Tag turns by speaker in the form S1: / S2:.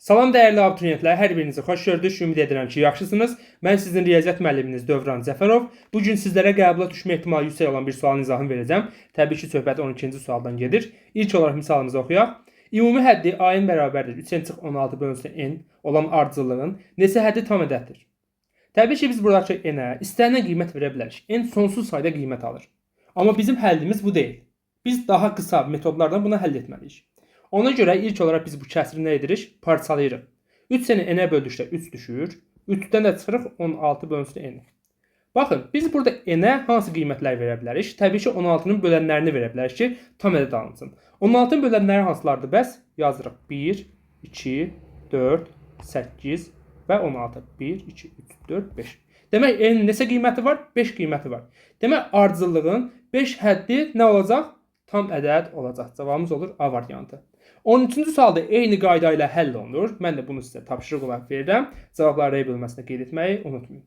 S1: Salam dəyərli abituriyentlər, hər birinizi xoş gördük. Ümid edirəm ki, yaxşısınız. Mən sizin riyaziyyat müəlliminiz Dövran Zəfərov. Bu gün sizlərə qəbula düşmə ehtimalı yüksək olan bir sualın izahını verəcəm. Təbii ki, söhbət 12-ci sualdan gedir. İlk olaraq misalımızı oxuyaq. Ümumi həddi a-ın bərabərdir 3n-16 bölünsün n olan ardıcıllığın neçə həddi tam ədəddir? Təbii ki, biz buradakı n-ə istənilən qiymət verə bilərik. N sonsuz sayda qiymət alır. Amma bizim həllimiz bu deyil. Biz daha qısa metodlardan bunu həll etməliyik. Ona görə ilk olaraq biz bu kəsiri nə edirik? Parçalayırıq. 3-ni n-ə böldükdə 3 düşür. 3-dən də çıxırıq 16 bölünsün n. Baxın, biz burada n-ə hansı qiymətlər verə bilərik? Təbii ki, 16-nın bölənlərini verə bilərik ki, tam ədəd alınsın. 16-nın bölənləri hansılardır? Bəs yazırıq. 1, 2, 4, 8 və 16. 1, 2, 3, 4, 5. Demək, n-in neçə qiyməti var? 5 qiyməti var. Demək, ardıcıllığın 5 həddi nə olacaq? Tam ədəd olacaq. Cavabımız olur A variantı. 13-cü sualda eyni qayda ilə həll olunur. Mən də bunu sizə tapşırıq olaraq verirəm. Cavabları bölməsində qeyd etməyi unutmayın.